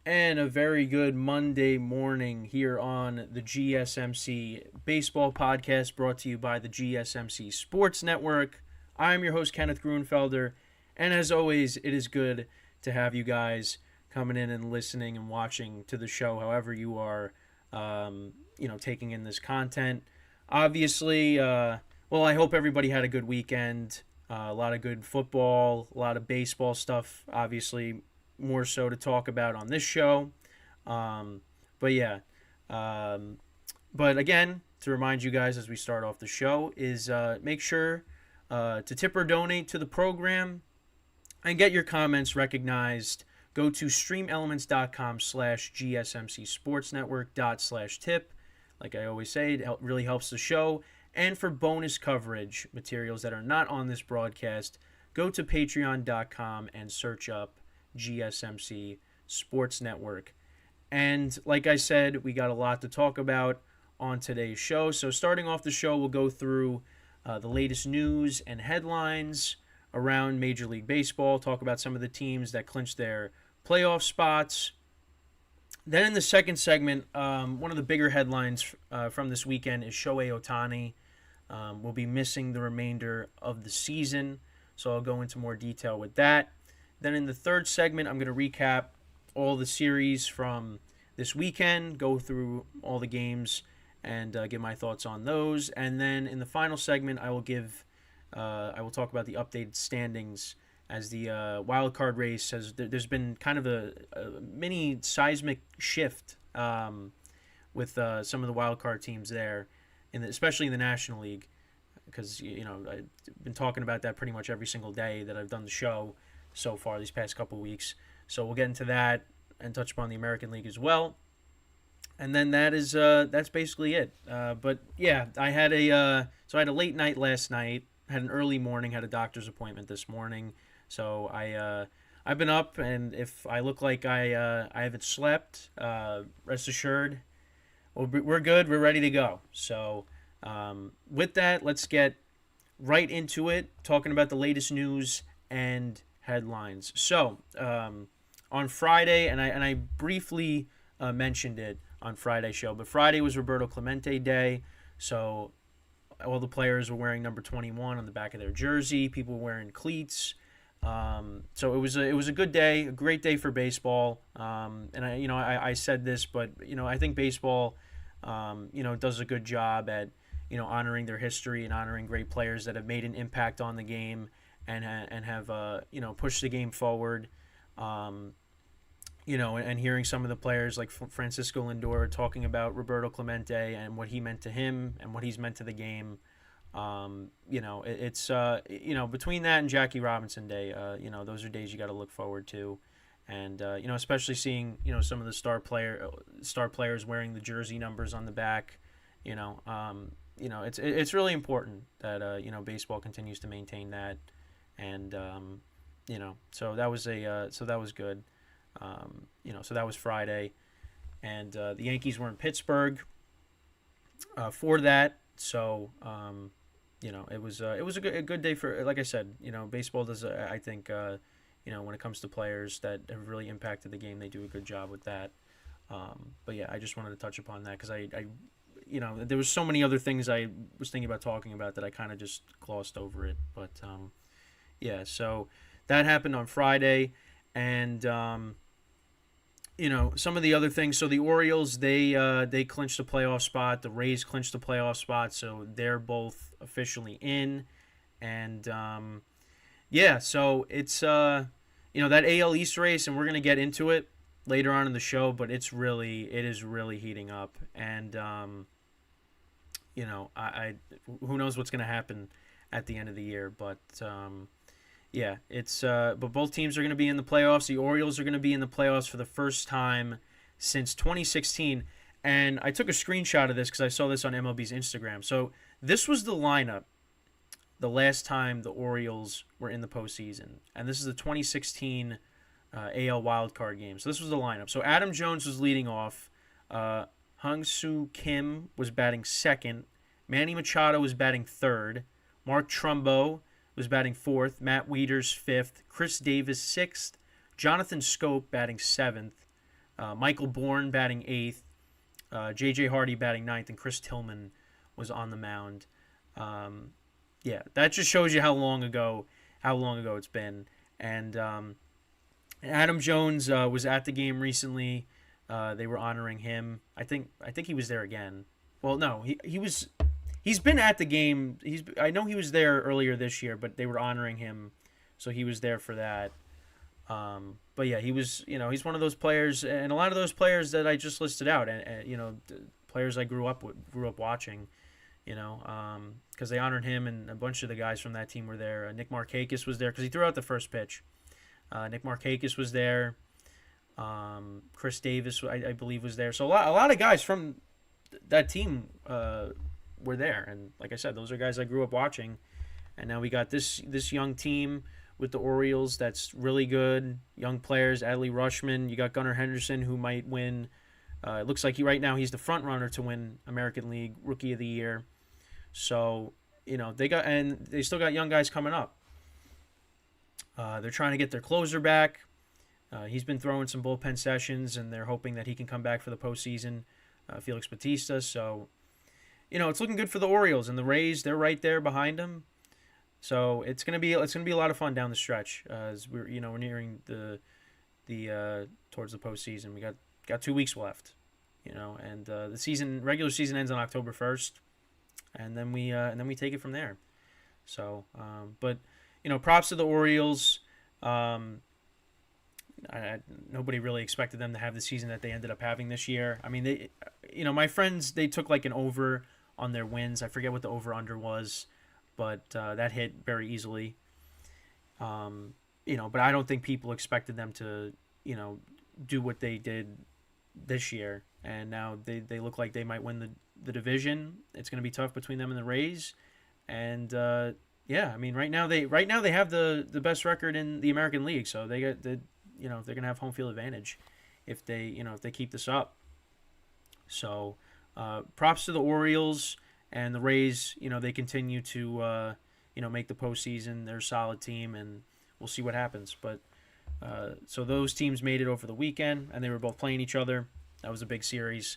And a very good Monday morning here on the GSMC Baseball Podcast brought to you by the GSMC Sports Network. I'm your host, Kenneth Grunfelder, and as always, it is good to have you guys coming in and listening and watching to the show, however you are, taking in this content. Obviously, I hope everybody had a good weekend. A lot of good football, a lot of baseball stuff, obviously more so to talk about on this show. Um, but yeah, but again, to remind you guys as we start off the show is make sure to tip or donate to the program and get your comments recognized. Go to streamelements.com/gsmcsportsnetwork./tip. Like I always say, it really helps the show. And for bonus coverage materials that are not on this broadcast, go to patreon.com and search up GSMC Sports Network. And like I said, we got a lot to talk about on today's show. So starting off the show, we'll go through the latest news and headlines around Major League Baseball, talk about some of the teams that clinched their playoff spots. Then in the second segment, one of the bigger headlines from this weekend is Shohei Ohtani will be missing the remainder of the season. So I'll go into more detail with that. Then in the third segment, I'm going to recap all the series from this weekend, go through all the games, and give my thoughts on those. And then in the final segment, I will talk about the updated standings as the wild card race has. There's been kind of a mini seismic shift with some of the wild card teams there, especially in the National League, because I've been talking about that pretty much every single day that I've done the show so far these past couple weeks. So we'll get into that and touch upon the American League as well. And then that's basically it. But yeah, I had a late night last night, had an early morning, had a doctor's appointment this morning. So I've been up, and if I look like I haven't slept, rest assured, we're good. We're ready to go. So with that, let's get right into it, talking about the latest news and headlines. So on Friday, and I briefly mentioned it on Friday's show, but Friday was Roberto Clemente Day, so all the players were wearing number 21 on the back of their jersey. People were wearing cleats. So it was a good day, a great day for baseball. And I said this, but I think baseball does a good job at honoring their history and honoring great players that have made an impact on the game and have pushed the game forward. And hearing some of the players like Francisco Lindor talking about Roberto Clemente and what he meant to him and what he's meant to the game. It's between that and Jackie Robinson Day, those are days you got to look forward to. And especially seeing some of the star players wearing the jersey numbers on the back. It's really important that baseball continues to maintain that. And so that was good. So that was Friday, and the Yankees were in Pittsburgh for that. So it was a good day for, like I said, baseball does I think when it comes to players that have really impacted the game, they do a good job with that. But yeah, I just wanted to touch upon that because I there was so many other things I was thinking about talking about that I kind of just glossed over it. But yeah, so that happened on Friday, and some of the other things. So the Orioles, they clinched the playoff spot. The Rays clinched the playoff spot, so they're both officially in. And so it's that AL East race, and we're gonna get into it later on in the show. But it is really heating up, and I who knows what's gonna happen at the end of the year, but. Yeah, but both teams are going to be in the playoffs. The Orioles are going to be in the playoffs for the first time since 2016. And I took a screenshot of this because I saw this on MLB's Instagram. So this was the lineup the last time the Orioles were in the postseason. And this is the 2016 AL wildcard game. So this was the lineup. So Adam Jones was leading off. Hung-Soo Kim was batting second. Manny Machado was batting third. Mark Trumbo was batting fourth. Matt Wieters fifth. Chris Davis sixth. Jonathan Scope batting seventh. Michael Bourne batting 8th, J.J. Hardy batting 9th, and Chris Tillman was on the mound. Yeah, that just shows you how long ago it's been. And Adam Jones was at the game recently. They were honoring him. I think he was there again. Well, no, he's been at the game. I know he was there earlier this year, but they were honoring him, so he was there for that. But yeah, he was, he's one of those players, and a lot of those players that I just listed out, and players I grew up watching, because they honored him, and a bunch of the guys from that team were there. Nick Markakis was there because he threw out the first pitch. Nick Markakis was there. Chris Davis, I believe, was there. So a lot of guys from that team were there, and like I said, those are guys I grew up watching. And now we got this young team with the Orioles that's really good. Young players, Adley Rutschman. You got Gunnar Henderson, who might win. It looks like right now he's the front runner to win American League Rookie of the Year. So they still got young guys coming up. They're trying to get their closer back. He's been throwing some bullpen sessions, and they're hoping that he can come back for the postseason. Felix Bautista. So, it's looking good for the Orioles, and the Rays. They're right there behind them. So it's gonna be a lot of fun down the stretch as we're nearing the towards the postseason. We got 2 weeks left, and the regular season ends on October 1st, and then we take it from there. So, but props to the Orioles. Nobody really expected them to have the season that they ended up having this year. I mean, they, my friends, they took like an over on their wins. I forget what the over-under was, but that hit very easily. But I don't think people expected them to, do what they did this year. And now they look like they might win the division. It's going to be tough between them and the Rays. And yeah, I mean, right now they have the best record in the American League, so they got they're gonna have home field advantage if they keep this up. So props to the Orioles and the Rays. They continue to make the postseason. They're a solid team, and we'll see what happens. But so those teams made it over the weekend, and they were both playing each other. That was a big series,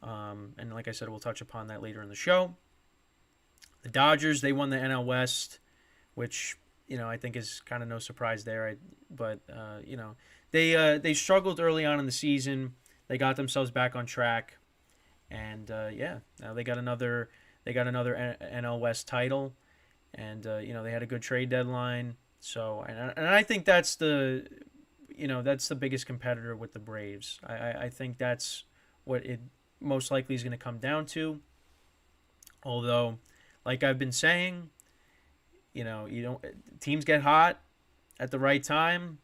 and like I said, we'll touch upon that later in the show. The Dodgers, they won the NL West, which I think is kind of no surprise there. But they struggled early on in the season. They got themselves back on track, and now they got another NL West title, and they had a good trade deadline. So and I think that's the biggest competitor with the Braves. I think that's what it most likely is going to come down to. Although, like I've been saying, teams get hot at the right time.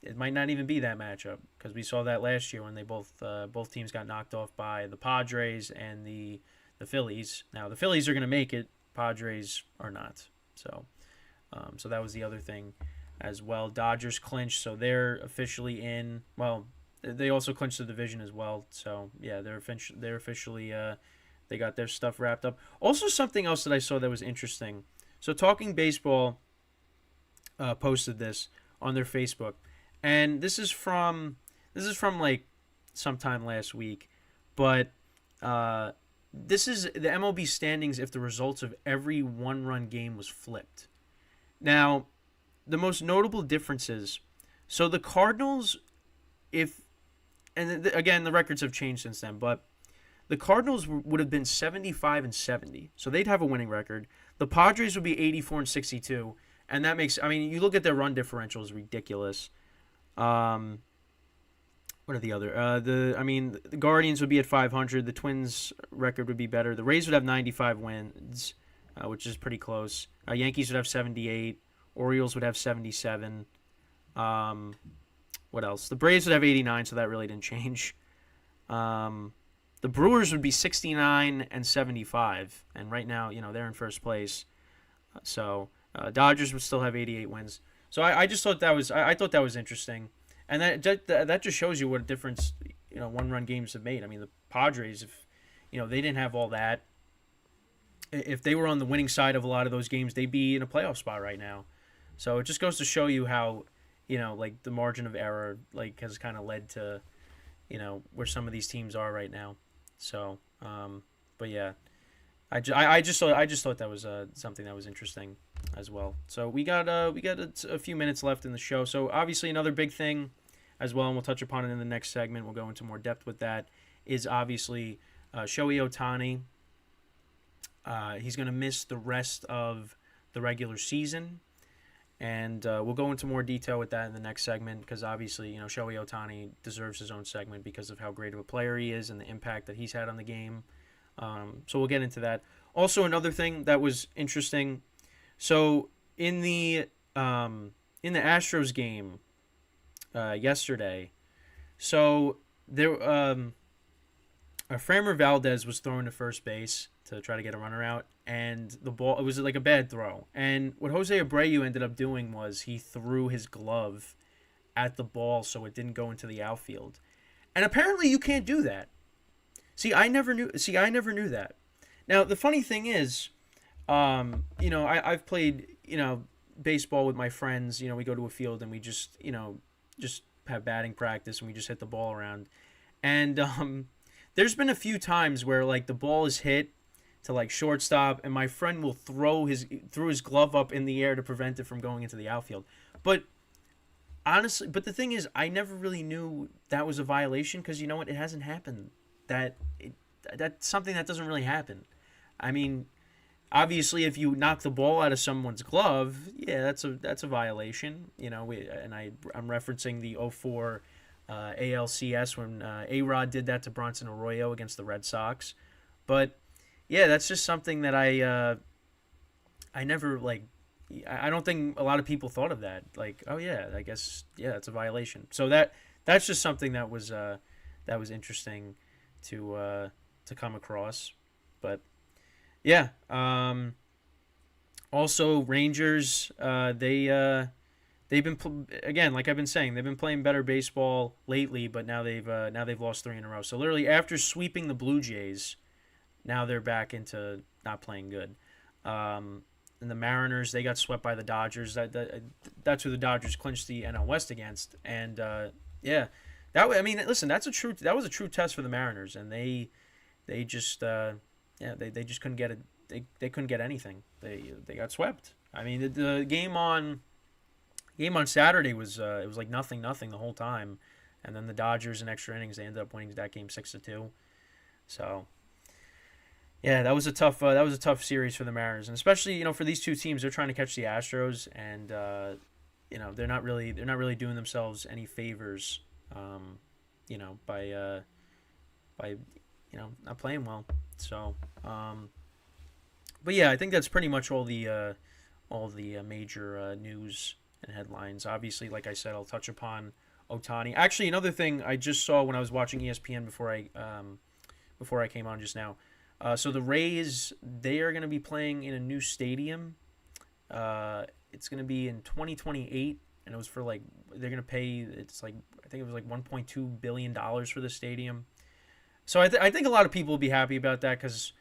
It might not even be that matchup, because we saw that last year when they both teams got knocked off by the Padres and the Phillies. Now the Phillies are going to make it, Padres are not. So that was the other thing as well. Dodgers clinched, so they're officially in. Well, they also clinched the division as well. So yeah, they're officially they got their stuff wrapped up. Also, something else that I saw that was interesting. So Talking Baseball posted this on their Facebook, and this is from like sometime last week, but this is the MLB standings if the results of every one-run game was flipped. Now, the most notable differences. So the Cardinals, again the records have changed since then, but the Cardinals would have been 75-70, so they'd have a winning record. The Padres would be 84-62, and that makes. I mean, you look at their run differential is ridiculous. What are the other? The Guardians would be at 500. The Twins' record would be better. The Rays would have 95 wins, which is pretty close. Yankees would have 78. Orioles would have 77. What else? The Braves would have 89, so that really didn't change. The Brewers would be 69-75, and right now, they're in first place. So Dodgers would still have 88 wins. So I just thought that was I thought that was interesting, and that just shows you what a difference one-run games have made. I mean, the Padres, if they didn't have all that, if they were on the winning side of a lot of those games, they'd be in a playoff spot right now. So it just goes to show you how like the margin of error has kind of led to where some of these teams are right now. So, but yeah, I just thought that was something that was interesting as well. So we got a few minutes left in the show. So obviously another big thing as well, and we'll touch upon it in the next segment. We'll go into more depth with that. Is obviously Shohei Ohtani. He's going to miss the rest of the regular season, and we'll go into more detail with that in the next segment because obviously, Shohei Ohtani deserves his own segment because of how great of a player he is and the impact that he's had on the game. So we'll get into that. Also, another thing that was interesting. So in the Astros game yesterday, so there Framber Valdez was throwing to first base to try to get a runner out, and the ball, it was like a bad throw. And what Jose Abreu ended up doing was he threw his glove at the ball so it didn't go into the outfield. And apparently you can't do that. I never knew that. Now, the funny thing is, I've played, baseball with my friends. We go to a field and we just have batting practice and we just hit the ball around. And there's been a few times where like the ball is hit to like shortstop and my friend will throw his glove up in the air to prevent it from going into the outfield. But honestly, the thing is, I never really knew that was a violation because you know what? It hasn't happened. That's something that doesn't really happen. I mean, obviously, if you knock the ball out of someone's glove, yeah, that's a violation. I'm referencing the 2004 ALCS when A-Rod did that to Bronson Arroyo against the Red Sox. But yeah, that's just something that I never like. I don't think a lot of people thought of that. Like, oh yeah, I guess it's a violation. So that's just something that was interesting to come across. But yeah, also Rangers, they've been again, like I've been saying, they've been playing better baseball lately, but now they've lost 3 in a row. So literally after sweeping the Blue Jays, now they're back into not playing good. And the Mariners, they got swept by the Dodgers. That's who the Dodgers clinched the NL West against. And yeah, listen, that was a true test for the Mariners, and they just they just couldn't get it. They couldn't get anything. They got swept. I mean, the game on Saturday was it was like nothing the whole time, and then the Dodgers in extra innings, they ended up winning that game 6-2. So yeah, that was a tough series for the Mariners, and especially for these two teams, they're trying to catch the Astros, and they're not really doing themselves any favors, by not playing well. So, but yeah, I think that's pretty much all the major news and headlines. Obviously, like I said, I'll touch upon Ohtani. Actually, another thing I just saw when I was watching ESPN before I came on just now. So the Rays, they are going to be playing in a new stadium. It's going to be in 2028, and it was for like they're going to pay. It's like I think it was like $1.2 billion for the stadium. So I think a lot of people will be happy about that because,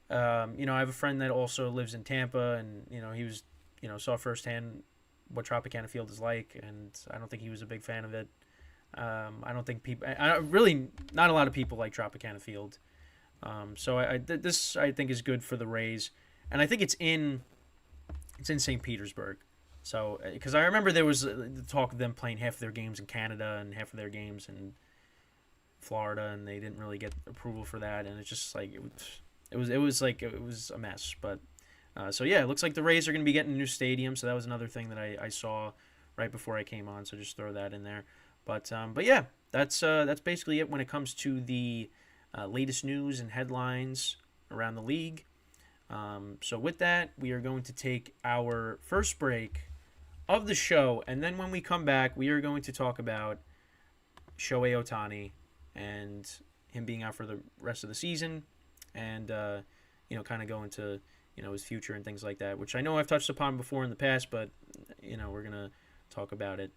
I have a friend that also lives in Tampa, and he was saw firsthand what Tropicana Field is like, and I don't think he was a big fan of it. I don't think really not a lot of people like Tropicana Field. So this I think is good for the Rays, and I think it's in St. Petersburg. So because I remember there was the talk of them playing half of their games in Canada and half of their games in Florida, and they didn't really get approval for that, and it's just like it was a mess. But so yeah, it looks like the Rays are going to be getting a new stadium. So that was another thing that I saw right before I came on. So just throw that in there. But yeah, that's basically it when it comes to the latest news and headlines around the league. So with that, we are going to take our first break of the show, and then when we come back, we are going to talk about Shohei Ohtani and him being out for the rest of the season, and kind of go into his future and things like that, which I know I've touched upon before in the past, but we're gonna talk about it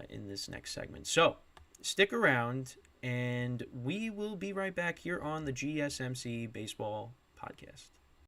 in this next segment. So stick around, and we will be right back here on the GSMC Baseball Podcast.